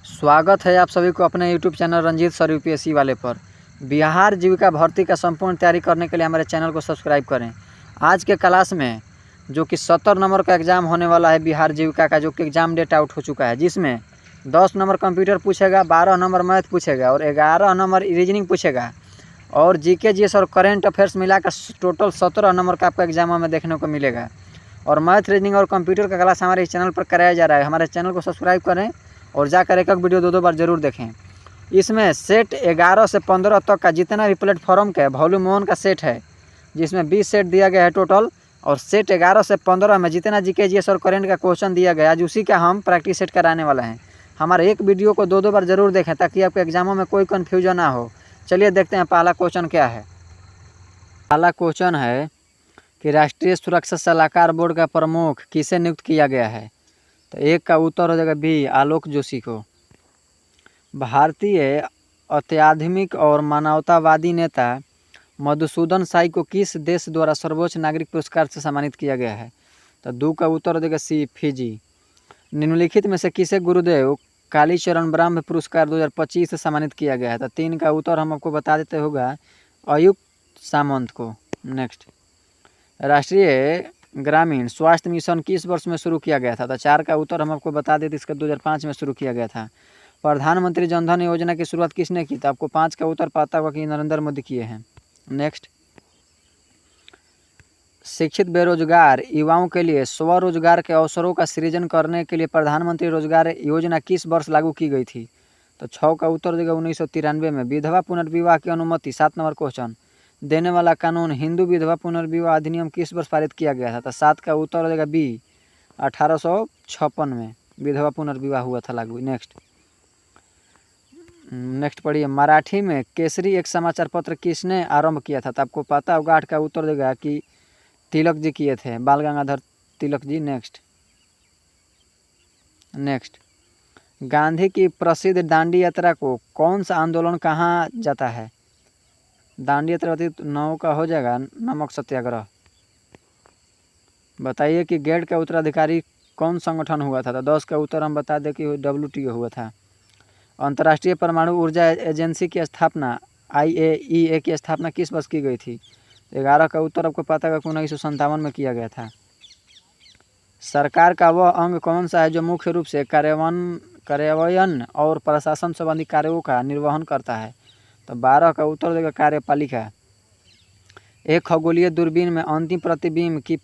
स्वागत है आप सभी को अपने YouTube channel Ranjit sir UPSC वाले पर। बिहार जीविका भर्ती का संपूर्ण तैयारी करने के लिए हमारे चैनल को सब्सक्राइब करें। आज के क्लास में जो कि 70 नंबर का एग्ज़ाम होने वाला है बिहार जीविका का, जो कि एग्ज़ाम डेट आउट हो चुका है, जिसमें 10 नंबर कंप्यूटर पूछेगा, 12 नंबर मैथ पूछेगा और 11 नंबर रीजनिंग पूछेगा और जीके जीएस और करेंट अफेयर्स मिलाकर टोटल 17 नंबर का आपका एग्जाम में देखने को मिलेगा। और मैथ, रीजनिंग और कंप्यूटर का क्लास हमारे इस चैनल पर कराया जा रहा है। हमारे चैनल को सब्सक्राइब करें और जाकर एक वीडियो दो बार जरूर देखें। इसमें सेट 11 से 15 तक का जितना भी प्लेटफॉर्म का वॉल्यूम 1 का सेट है, जिसमें 20 सेट दिया गया है टोटल, और सेट 11 से 15 में जितना जीके जीएस और करेंट का क्वेश्चन दिया गया, आज उसी का हम प्रैक्टिस सेट कराने वाला हैं। हमारे एक वीडियो को दो बार जरूर देखें ताकि आपके एग्जामों में कोई कन्फ्यूजन ना हो। चलिए देखते हैं पहला क्वेश्चन क्या है। पहला क्वेश्चन है कि राष्ट्रीय सुरक्षा सलाहकार बोर्ड का प्रमुख किसे नियुक्त किया गया है। तो एक का उत्तर हो जाएगा बी, आलोक जोशी को। भारतीय अत्याधुनिक और मानवतावादी नेता मधुसूदन साई को किस देश द्वारा सर्वोच्च नागरिक पुरस्कार से सम्मानित किया गया है। तो दो का उत्तर हो जाएगा सी, फिजी। निम्नलिखित में से किसे गुरुदेव कालीचरण ब्रह्म पुरस्कार 2025 से सम्मानित किया गया है। तो 3 का उत्तर हम आपको बता देते होगा अयुक्त सामंत को। नेक्स्ट, राष्ट्रीय ग्रामीण स्वास्थ्य मिशन किस वर्ष में शुरू किया गया था। तो 4 का उत्तर हम आपको बता देते, इसका 2005 में शुरू किया गया था। प्रधानमंत्री जनधन योजना की शुरुआत किसने की। तो आपको 5 का उत्तर पता होगा कि नरेंद्र मोदी किए हैं। नेक्स्ट, शिक्षित बेरोजगार युवाओं के लिए स्वरोजगार के अवसरों का सृजन करने के लिए प्रधानमंत्री रोजगार योजना किस वर्ष लागू की गई थी। तो 6 का उत्तर देगा 1993 में। विधवा पुनर्विवाह की अनुमति 7 नंबर क्वेश्चन देने वाला कानून हिंदू विधवा पुनर्विवाह अधिनियम किस वर्ष पारित किया गया था। तो 7 का उत्तर हो जाएगा बी, 1856 में विधवा पुनर्विवाह हुआ था लागू। नेक्स्ट पढ़िए, मराठी में केसरी एक समाचार पत्र किसने आरंभ किया था। तो आपको पता होगा 8 का उत्तर देगा कि तिलक जी किए थे, बाल गंगाधर तिलक जी। नेक्स्ट, गांधी की प्रसिद्ध दांडी यात्रा को कौन सा आंदोलन कहा जाता है। दांडी यात्रा 9 का हो जाएगा नमक सत्याग्रह। बताइए कि गेट का उत्तराधिकारी कौन संगठन हुआ था। तो 10 का उत्तर हम बता दें कि WTO हुआ था। अंतर्राष्ट्रीय परमाणु ऊर्जा एजेंसी की स्थापना IAEA की स्थापना किस वर्ष की गई थी। 11 का उत्तर आपको पता है कि 1957 में किया गया था। सरकार का वह अंग कौन सा है जो मुख्य रूप से कार्यान्वयन और प्रशासन संबंधी कार्यों का निर्वहन करता है। तो 12 का उत्तर देगा कार्यपालिका। एक खगोलीय दूरबीन में अंतिम प्रतिबिंब की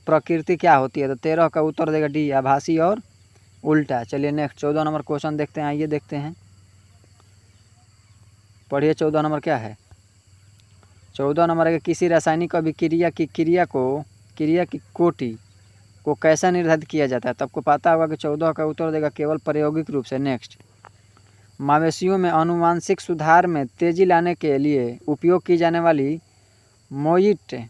प्रकृति क्या होती है। तो 13 का उत्तर देगा डी, आभासी और उल्टा। चलिए नेक्स्ट 14 नंबर क्वेश्चन देखते हैं। आइए देखते हैं, पढ़िए 14 नंबर क्या है। 14 नंबर है कि किसी रासायनिक अभिक्रिया की क्रिया की कोटि को कैसा निर्धारित किया जाता है। तो आपको पता होगा कि 14 का उत्तर देगा केवल प्रायोगिक रूप से। नेक्स्ट, मवेशियों में आनुवांशिक सुधार में तेजी लाने के लिए उपयोग की जाने वाली मोइट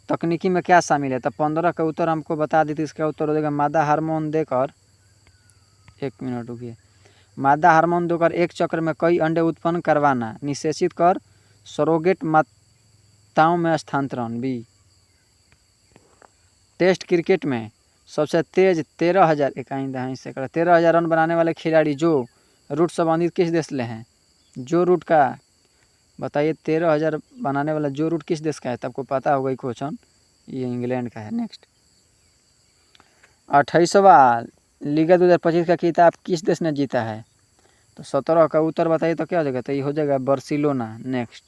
तकनीकी में क्या शामिल है। तो 15 का उत्तर हमको बता दी थी, इसका उत्तर हो जाएगा मादा हार्मोन देकर, 1 मिनट रुकिए, मादा हार्मोन देकर एक चक्र में कई अंडे उत्पन्न करवाना, निषेचित कर सरोगेट माताओं में स्थानांतरण। बी, टेस्ट क्रिकेट में सबसे तेज 13,000 रन बनाने वाले खिलाड़ी जो रूट संबंधित किस देश ले हैं। जो रूट का बताइए 13,000 बनाने वाला जो रूट किस देश का है। तो आपको पता होगा क्वेश्चन, ये इंग्लैंड का है। नेक्स्ट, 28वां लीगा 2025 का खिताब किस देश ने जीता है। तो 17 का उत्तर बताइए तो क्या हो जाएगा। तो ये हो जाएगा बार्सिलोना। नेक्स्ट,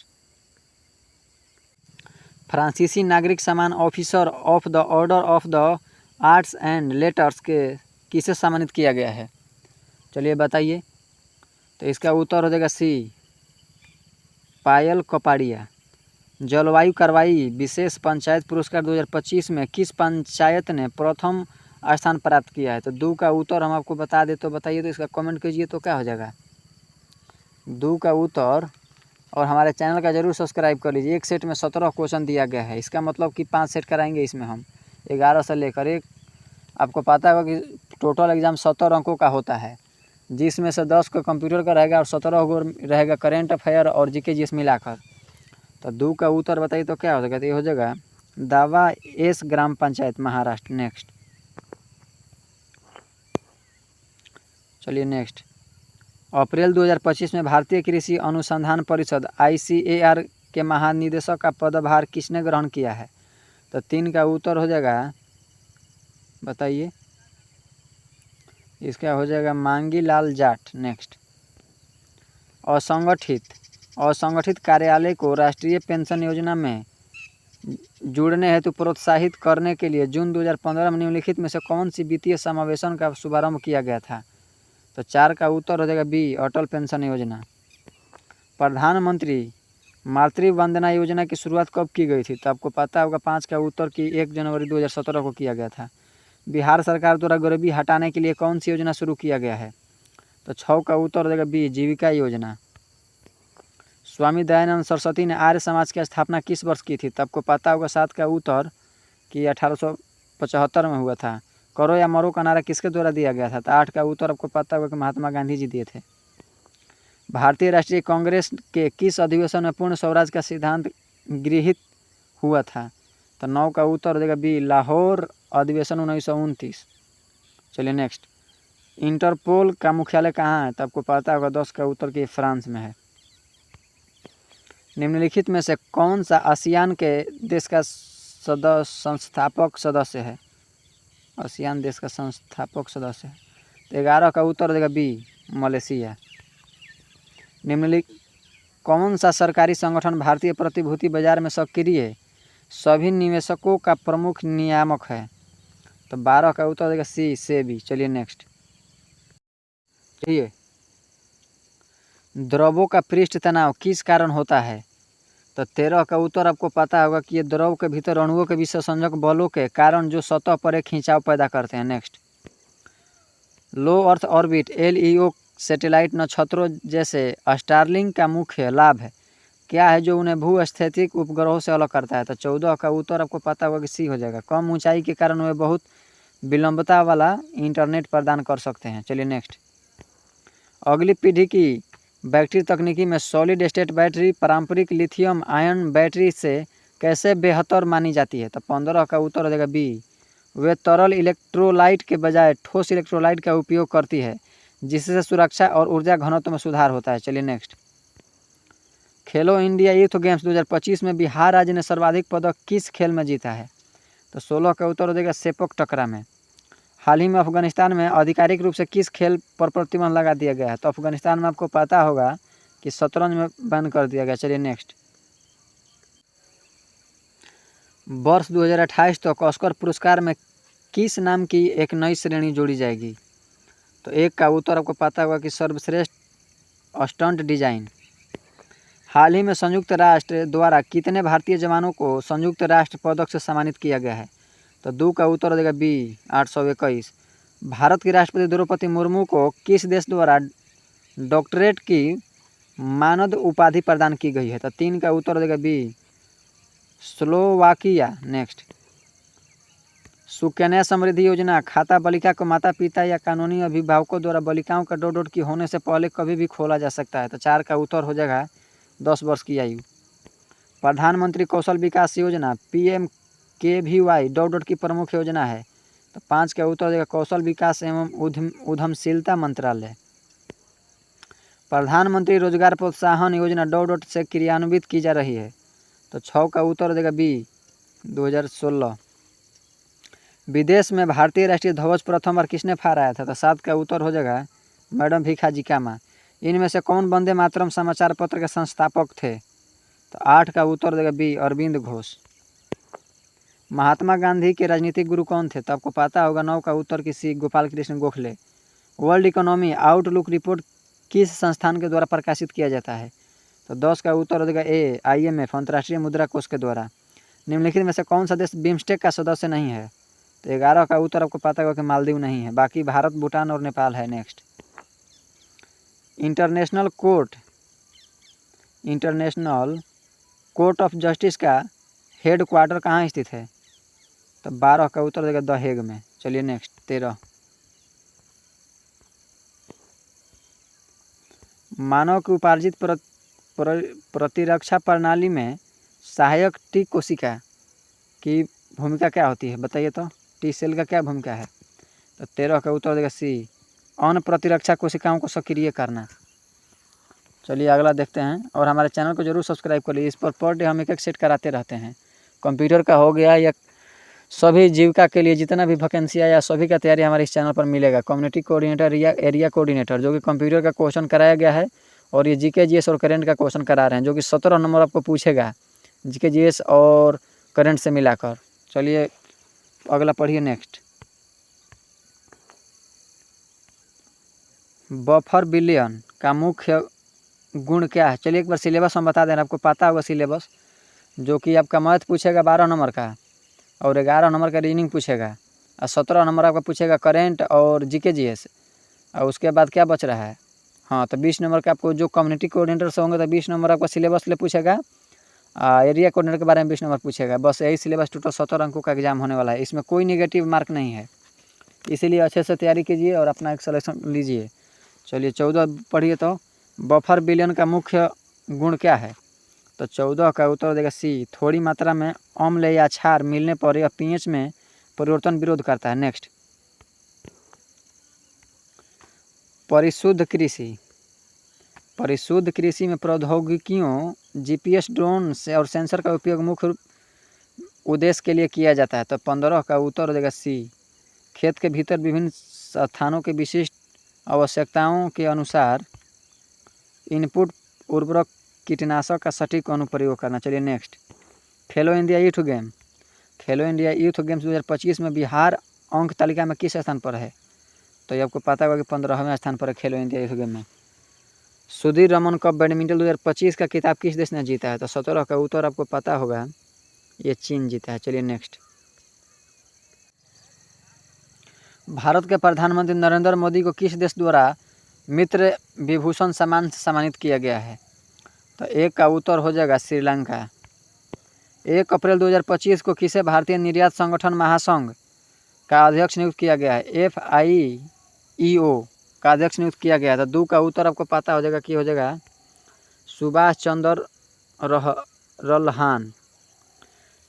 फ्रांसीसी नागरिक सम्मान officer of the order of the arts and letters के किसे सम्मानित किया गया है। चलिए बताइए। तो इसका उत्तर हो जाएगा सी, पायल कपाड़िया। जलवायु कार्रवाई विशेष पंचायत पुरस्कार 2025 में किस पंचायत ने प्रथम स्थान प्राप्त किया है। तो 2 का उत्तर हम आपको बता दे तो बताइए, तो इसका कमेंट कीजिए तो क्या हो जाएगा 2 का उत्तर। और हमारे चैनल का जरूर सब्सक्राइब कर लीजिए। एक सेट में 17 क्वेश्चन दिया गया है, इसका मतलब कि 5 सेट कराएंगे इसमें हम, 11 से लेकर एक। आपको पता होगा कि टोटल एग्जाम 70 अंकों का होता है, जिसमें से 10 को कंप्यूटर का रहेगा और 17 को रहेगा करेंट अफेयर और जीके जीएस मिलाकर। तो 2 का उत्तर बताइए तो क्या हो जाएगा। तो ये हो जाएगा दावा एस ग्राम पंचायत, महाराष्ट्र। नेक्स्ट, चलिए नेक्स्ट, अप्रैल 2025 में भारतीय कृषि अनुसंधान परिषद ICAR के महानिदेशक का पदभार किसने ग्रहण किया है? तो 3 का उत्तर हो जाएगा, बताइए, इसका हो जाएगा मांगी लाल जाट। नेक्स्ट, असंगठित कार्यालय को राष्ट्रीय पेंशन योजना में जुड़ने हेतु प्रोत्साहित करने के लिए जून 2015 में निम्नलिखित में से कौन सी वित्तीय समावेशन का शुभारंभ किया गया था? तो 4 का उत्तर हो जाएगा बी, अटल पेंशन योजना। प्रधानमंत्री मातृ वंदना योजना की शुरुआत कब की गई थी? तो आपको पता होगा 5 का उत्तर की 1 जनवरी 2017 को किया गया था। बिहार सरकार द्वारा गरीबी हटाने के लिए कौन सी योजना शुरू किया गया है? तो 6 का उत्तर हो जाएगा बी, जीविका योजना। स्वामी दयानंद सरस्वती ने आर्य समाज की स्थापना किस वर्ष की थी? तो आपको पता होगा 7 का उत्तर कि 1875 में हुआ था। करो या मरो का नारा किसके द्वारा दिया गया था? तो 8 का उत्तर आपको पता होगा कि महात्मा गांधी जी दिए थे। भारतीय राष्ट्रीय कांग्रेस के किस अधिवेशन में पूर्ण स्वराज का सिद्धांत गृहीत हुआ था? तो 9 का उत्तर हो जाएगा बी, लाहौर अधिवेशन 1929। चलिए नेक्स्ट, इंटरपोल का मुख्यालय कहाँ है? तो आपको पता होगा 10 का उत्तर की फ्रांस में है। निम्नलिखित में से कौन सा आसियान के देश का संस्थापक सदस्य है? आसियान देश का संस्थापक सदस्य है। तो 11 का उत्तर हो जाएगा बी, मलेशिया। निम्नलिखित कौन सा सरकारी संगठन भारतीय प्रतिभूति बाजार में सक्रिय सभी निवेशकों का प्रमुख नियामक है? तो 12 का उत्तर हो जाएगा सी, सेबी। चलिए नेक्स्ट, चलिए, द्रवों का पृष्ठ तनाव किस कारण होता है? तो 13 का उत्तर आपको पता होगा कि ये द्रव के भीतर अणुओं के विसंयोजक बलों के कारण जो सतह पर एक खिंचाव पैदा करते हैं। नेक्स्ट, लो अर्थ ऑर्बिट LEO सैटेलाइट नक्षत्रों जैसे स्टारलिंक का मुख्य लाभ है क्या है जो उन्हें भूस्थैतिक उपग्रहों से अलग करता है? तो 14 का उत्तर आपको पता होगा कि सी हो जाएगा। कम ऊंचाई के कारण वे बहुत विलंबता वाला इंटरनेट प्रदान कर सकते हैं। चलिए नेक्स्ट, अगली पीढ़ी की बैटरी तकनीकी में सॉलिड स्टेट बैटरी पारंपरिक लिथियम आयन बैटरी से कैसे बेहतर मानी जाती है? तो 15 का उत्तर हो जाएगा बी, वे तरल इलेक्ट्रोलाइट के बजाय ठोस इलेक्ट्रोलाइट का उपयोग करती है जिससे सुरक्षा और ऊर्जा घनत्व में सुधार होता है। चलिए नेक्स्ट, खेलो इंडिया यूथ गेम्स 2025 में बिहार राज्य ने सर्वाधिक पदक किस खेल में जीता है? तो 16 का उत्तर हो जाएगा सेपक टकरा में। हाल ही में अफगानिस्तान में आधिकारिक रूप से किस खेल पर प्रतिबंध लगा दिया गया है? तो अफगानिस्तान में आपको पता होगा कि शतरंज में बैन कर दिया गया। चलिए नेक्स्ट, वर्ष 2028 तक ऑस्कर पुरस्कार में किस नाम की एक नई श्रेणी जोड़ी जाएगी? तो 1 का उत्तर आपको पता होगा कि सर्वश्रेष्ठ स्टंट डिजाइन। हाल ही में संयुक्त राष्ट्र द्वारा कितने भारतीय जवानों को संयुक्त राष्ट्र पदक से सम्मानित किया गया है? तो 2 का उत्तर हो जाएगा बी, 821। भारत की राष्ट्रपति द्रौपदी मुर्मू को किस देश द्वारा डॉक्टरेट की मानद उपाधि प्रदान की गई है? तो 3 का उत्तर हो जाएगा B, Slovakia. Next, Sukanya Samriddhi योजना खाता बालिका को माता पिता या कानूनी अभिभावकों द्वारा बालिकाओं का डोट की होने से पहले कभी भी खोला जा सकता है। तो 4 का उत्तर हो जाएगा 10 वर्ष की आयु। प्रधानमंत्री कौशल विकास योजना PMKVY डॉट की प्रमुख योजना है। तो 5 का उत्तर हो जाएगा कौशल विकास एवं उद्यमशीलता मंत्रालय। प्रधानमंत्री रोजगार प्रोत्साहन योजना डॉट से क्रियान्वित की जा रही है। तो 6 का उत्तर हो जाएगा बी, 2016। विदेश में भारतीय राष्ट्रीय ध्वज प्रथम बार किसने फहराया था? तो 7 का उत्तर हो जाएगा मैडम भीखाजी कामा। इनमें से कौन वंदे मातरम समाचार पत्र के संस्थापक थे? तो 8 का उत्तर देगा बी, अरविंद घोष। महात्मा गांधी के राजनीतिक गुरु कौन थे? तो आपको पता होगा 9 का उत्तर की C, Gopal Krishna Gokhale. World economy outlook report किस संस्थान के द्वारा प्रकाशित किया जाता है? तो 10 का उत्तर हो जाएगा ए, IMF अंतर्राष्ट्रीय मुद्रा कोष के द्वारा। निम्नलिखित में से कौन सा देश बिम्स्टेक का सदस्य नहीं है? तो 11 का उत्तर आपको पता होगा कि मालदीव नहीं है, बाकी भारत, भूटान और नेपाल है। Next, international court of justice का हेड क्वार्टर कहाँ स्थित है? तो 12 का उत्तर देगा द हेग में। चलिए नेक्स्ट, 13, मानव की उपार्जित प्रतिरक्षा प्रणाली में सहायक टी कोशिका की भूमिका क्या होती है? बताइए तो, टी सेल का क्या भूमिका है? तो 13 का उत्तर देगा सी, अन्न प्रतिरक्षा कोशिकाओं को सक्रिय करना। चलिए अगला देखते हैं, और हमारे चैनल को जरूर सब्सक्राइब कर लीजिए। इस पर डे हम एक सेट कराते रहते हैं। कंप्यूटर का हो गया या सभी जीविका के लिए जितना भी वैकेंसी आया सभी का तैयारी हमारे इस चैनल पर मिलेगा। कम्युनिटी कोऑर्डिनेटर या एरिया कोऑर्डिनेटर जो कि कंप्यूटर का क्वेश्चन कराया गया है, और ये जीके जीएस और करंट का क्वेश्चन करा रहे हैं, जो कि 17 नंबर आपको पूछेगा जीके जीएस और करंट से मिलाकर। चलिए अगला पढ़िए नेक्स्ट। बफर बिलियन का मुख्य गुण क्या है? चलिए एक बार सिलेबस हम बता दें, आपको पता होगा सिलेबस, जो कि आपका मैथ पूछेगा 12 नंबर का, और 11 नंबर का रीजनिंग पूछेगा, और 17 नंबर आपका पूछेगा करंट और जीके जीएस, और उसके बाद क्या बच रहा है? हाँ, तो 20 नंबर का आपको जो कम्युनिटी कोऑर्डिनेटर से होंगे तो 20 नंबर आपका सिलेबस ले पूछेगा, एरिया कोऑर्डिनेटर के बारे में 20 नंबर पूछेगा। बस यही सिलेबस टोटल 17 अंकों का एग्जाम होने वाला है। इसमें कोई नेगेटिव मार्क नहीं है, इसीलिए अच्छे से तैयारी कीजिए और अपना एक सलेक्शन लीजिए। चलिए 14 पढ़िए। तो बफर बिलियन का मुख्य गुण क्या है? तो 14 का उत्तर देगा सी, थोड़ी मात्रा में अम्ल या क्षार मिलने पर यह पीएच में परिवर्तन विरोध करता है। नेक्स्ट, परिशुद्ध कृषि। परिशुद्ध कृषि में प्रौद्योगिकियों जीपीएस, ड्रोन से और सेंसर का उपयोग मुख्य उद्देश्य के लिए किया जाता है। तो 15 का उत्तर देगा सी, खेत के भीतर विभिन्न स्थानों के विशिष्ट आवश्यकताओं के अनुसार इनपुट उर्वरक कीटनाशक का सटीक अनुप्रयोग करना। चलिए नेक्स्ट, खेलो इंडिया यूथ गेम। खेलो इंडिया यूथ गेम्स 2025 में बिहार अंक तालिका में किस स्थान पर है? तो ये आपको पता होगा कि 15वें स्थान पर है खेलो इंडिया यूथ गेम में। सुधीर रमन कप बैडमिंटन 2025 का खिताब किस देश ने जीता है? तो 17 का उत्तर आपको पता होगा, ये चीन जीता है। चलिए नेक्स्ट, भारत के प्रधानमंत्री नरेंद्र मोदी को किस देश द्वारा मित्र विभूषण सम्मान से सम्मानित किया गया है? तो एक का उत्तर हो जाएगा श्रीलंका। 1 अप्रैल 2025 को किसे भारतीय निर्यात संगठन महासंघ का अध्यक्ष नियुक्त किया गया है? FIEO का अध्यक्ष नियुक्त किया गया था। 2 का उत्तर आपको पता हो जाएगा कि हो जाएगा सुभाष चंद्र रल्हान।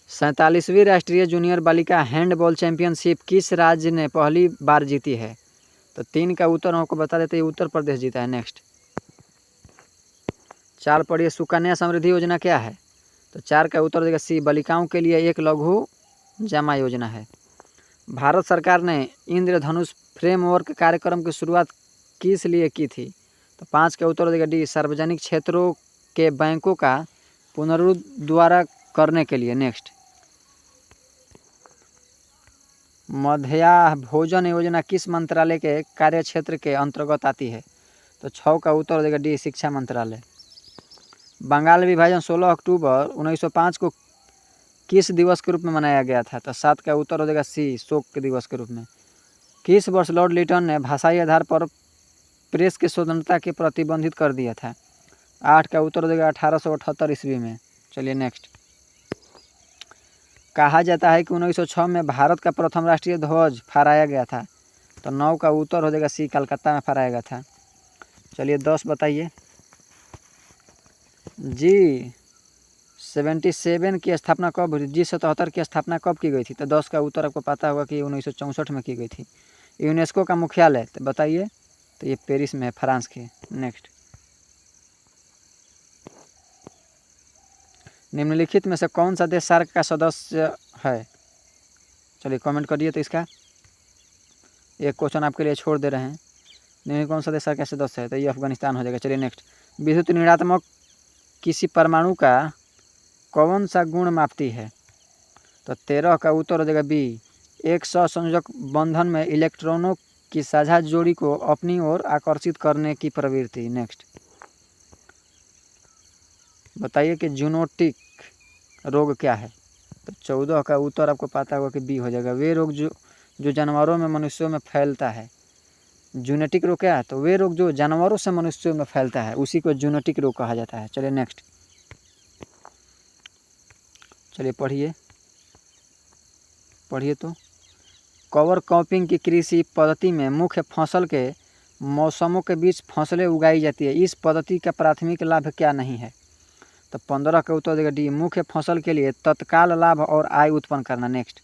47वीं राष्ट्रीय जूनियर बालिका हैंडबॉल चैंपियनशिप किस राज्य ने पहली बार जीती है? तो 3 का उत्तर आपको बता देते हैं, उत्तर प्रदेश जीता है। नेक्स्ट, 4 पढ़िए, सुकन्या समृद्धि योजना क्या है? तो 4 का उत्तर देगा सी, बालिकाओं के लिए एक लघु जमा योजना है। भारत सरकार ने इंद्रधनुष फ्रेमवर्क कार्यक्रम की शुरुआत किस लिए की थी? तो 5 का उत्तर देगा डी, सार्वजनिक क्षेत्रों के बैंकों का पुनरुद्धार करने के लिए। नेक्स्ट, मध्याह्न भोजन योजना किस मंत्रालय के कार्य क्षेत्र के अंतर्गत आती है? तो 6 का उत्तर देगा डी, शिक्षा मंत्रालय। बंगाल विभाजन 16 अक्टूबर 1905 को किस दिवस के रूप में मनाया गया था? तो 7 का उत्तर हो जाएगा सी, शोक के दिवस के रूप में। किस वर्ष लॉर्ड लिटन ने भाषाई आधार पर प्रेस की स्वतंत्रता के प्रतिबंधित कर दिया था? 8 का उत्तर हो जाएगा 1878 ईस्वी में। चलिए नेक्स्ट, कहा जाता है कि 1906 में भारत का प्रथम राष्ट्रीय ध्वज फहराया गया था। तो 9 का उत्तर हो जाएगा सी, कलकत्ता में फहराया गया था। चलिए 10 बताइए, G77 की स्थापना कब हुई? G77 की स्थापना कब की गई थी? तो 10 का उत्तर आपको पता होगा कि 1964 में की गई थी। यूनेस्को का मुख्यालय तो बताइए, तो ये पेरिस में है, फ्रांस के। नेक्स्ट, निम्नलिखित में से कौन सा देश सार्क का सदस्य है? चलिए कमेंट करिए। तो इसका एक क्वेश्चन आपके लिए छोड़ दे रहे हैं, निम्नलिखित कौन सा देश सार्क का सदस्य है? तो ये अफगानिस्तान हो जाएगा। चलिए नेक्स्ट, विद्युत ऋणात्मक किसी परमाणु का कौन सा गुण मापती है? तो 13 का उत्तर हो जाएगा बी, एक सहसंयोजक बंधन में इलेक्ट्रॉनों की साझा जोड़ी को अपनी ओर आकर्षित करने की प्रवृत्ति। नेक्स्ट, बताइए कि जूनोटिक रोग क्या है? तो 14 का उत्तर आपको पता होगा कि बी हो जाएगा, वे रोग जो जानवरों में मनुष्यों में फैलता है। जूनेटिक रोग क्या है? तो वे रोग जो जानवरों से मनुष्यों में फैलता है उसी को जूनेटिक रोग कहा जाता है। चलिए नेक्स्ट, चलिए पढ़िए। तो कवर क्रॉपिंग की कृषि पद्धति में मुख्य फसल के मौसमों के बीच फसलें उगाई जाती है। इस पद्धति का प्राथमिक लाभ क्या नहीं है? तो 15 का उत्तर देगा डी, मुख्य फसल के लिए तत्काल लाभ और आय उत्पन्न करना। नेक्स्ट,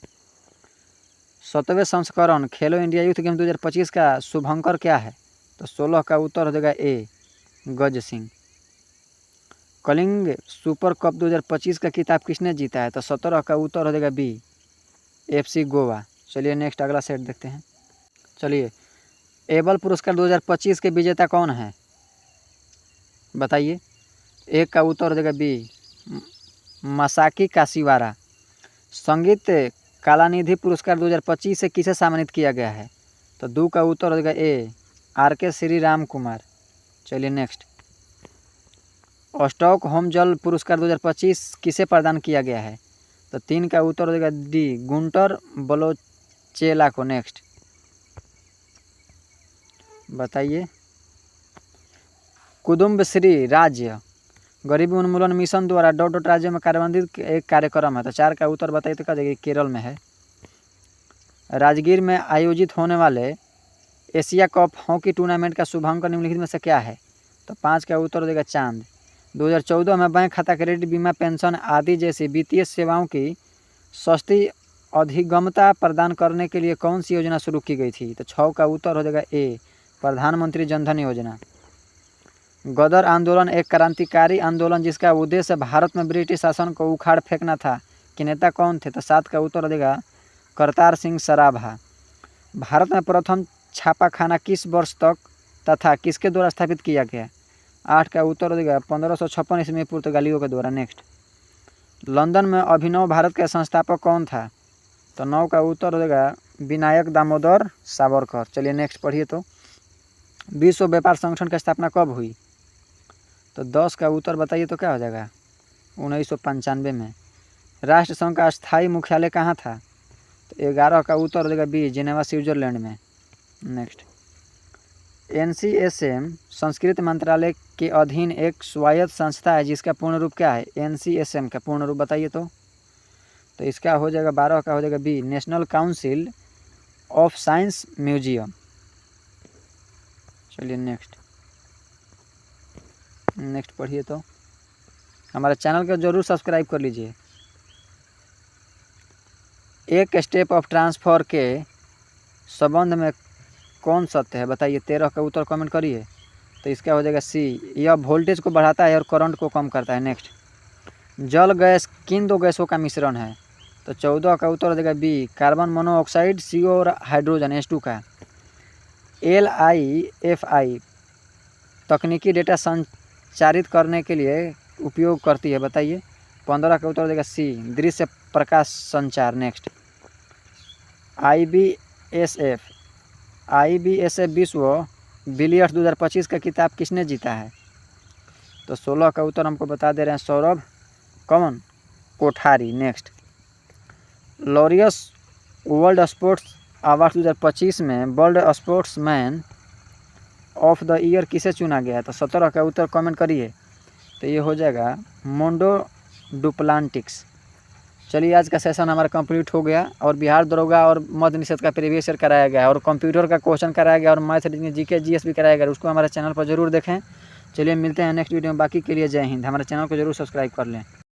7वें संस्करण खेलो इंडिया यूथ गेम 2025 का शुभंकर क्या है? तो 16 का उत्तर हो जाएगा ए, गज सिंह। कलिंग सुपर कप 2025 का खिताब किसने जीता है? तो 17 का उत्तर हो जाएगा बी, FC गोवा। चलिए नेक्स्ट अगला सेट देखते हैं। चलिए, एबल पुरस्कार 2025 के विजेता कौन है? बताइए। 1 का उत्तर हो जाएगा बी, मसाकी काशिवारा। संगीत कलानिधि पुरस्कार 2025 से किसे सम्मानित किया गया है? तो 2 का उत्तर हो जाएगा ए, RK श्री राम कुमार। चलिए नेक्स्ट। स्टॉक होम जल पुरस्कार 2025 किसे प्रदान किया गया है? तो 3 का उत्तर हो जाएगा डी, गुंटर बलोचेला को। नेक्स्ट बताइए। कुटुम्बश्री राज्य गरीबी उन्मूलन मिशन द्वारा डॉट डॉट राज्य में कार्यान्वित एक कार्यक्रम है। तो 4 का उत्तर बताइए तो क्या देगा? केरल में है। राजगीर में आयोजित होने वाले एशिया कप हॉकी टूर्नामेंट का शुभांक निम्नलिखित में से क्या है? तो 5 का उत्तर देगा चांद। 2014 में बैंक खाता, क्रेडिट, बीमा, पेंशन आदि जैसी वित्तीय सेवाओं की सस्ती अधिगमता प्रदान करने के लिए कौन सी योजना शुरू की गई थी? तो 6 का उत्तर हो जाएगा ए, प्रधानमंत्री जनधन योजना। गदर आंदोलन एक क्रांतिकारी आंदोलन जिसका उद्देश्य भारत में ब्रिटिश शासन को उखाड़ फेंकना था, कि नेता कौन थे? तो 7 का उत्तर हो देगा करतार सिंह सराभा। भारत में प्रथम छापाखाना किस वर्ष तक तथा किसके द्वारा स्थापित किया गया? 8 का उत्तर हो देगा 1556 ईस्वी में पुर्तगालियों के द्वारा। नेक्स्ट। लंदन में अभिनव भारत का संस्थापक कौन था? तो 9 का उत्तर हो देगा विनायक दामोदर सावरकर। चलिए नेक्स्ट पढ़िए। तो विश्व व्यापार संगठन की स्थापना कब हुई? तो 10 का उत्तर बताइए तो क्या हो जाएगा? 1995 में। राष्ट्रसंघ का अस्थायी मुख्यालय कहाँ था? तो 11 का उत्तर हो जाएगा बी, जिनेवा स्विट्जरलैंड में। नेक्स्ट। NCSM संस्कृति मंत्रालय के अधीन एक स्वायत्त संस्था है जिसका पूर्ण रूप क्या है? NCSM का पूर्ण रूप बताइए तो इसका हो जाएगा 12 का हो जाएगा B, national council of science museum. चलिए नेक्स्ट पढ़िए। तो हमारे चैनल को जरूर सब्सक्राइब कर लीजिए। एक स्टेप ऑफ ट्रांसफर के संबंध में कौन सत्य है? बताइए। 13 का उत्तर कमेंट करिए। तो इसका हो जाएगा सी, यह वोल्टेज को बढ़ाता है और करंट को कम करता है। नेक्स्ट। जल गैस किन दो गैसों का मिश्रण है? तो 14 का उत्तर हो जाएगा बी, कार्बन मोनोऑक्साइड CO और हाइड्रोजन H2 का। LIFI तकनीकी डेटा संचारित करने के लिए उपयोग करती है। बताइए। 15 का उत्तर हो जाएगा सी, दृश्य प्रकाश संचार। नेक्स्ट। IBSF विश्व बिलियर्ड्स 2025 का खिताब किसने जीता है? तो 16 का उत्तर हमको बता दे रहे हैं Saurabh Kothari. Next. Laureus world sports award 2025 में world sportsman of the year किसे चुना गया है? तो 17 का उत्तर कमेंट करिए। तो ये हो जाएगा मोंडो डुप्लांटिक्स। चलिए आज का सेशन हमारा कंप्लीट हो गया और बिहार दरोगा और मद्य निषेध का प्रीवियस ईयर कराया गया और कंप्यूटर का क्वेश्चन कराया गया और मैथ रीजनिंग GK GS भी कराया गया। उसको हमारे चैनल पर जरूर देखें। चलिए मिलते हैं नेक्स्ट वीडियो में। बाकी के लिए जय हिंद। हमारे चैनल को जरूर सब्सक्राइब कर लें।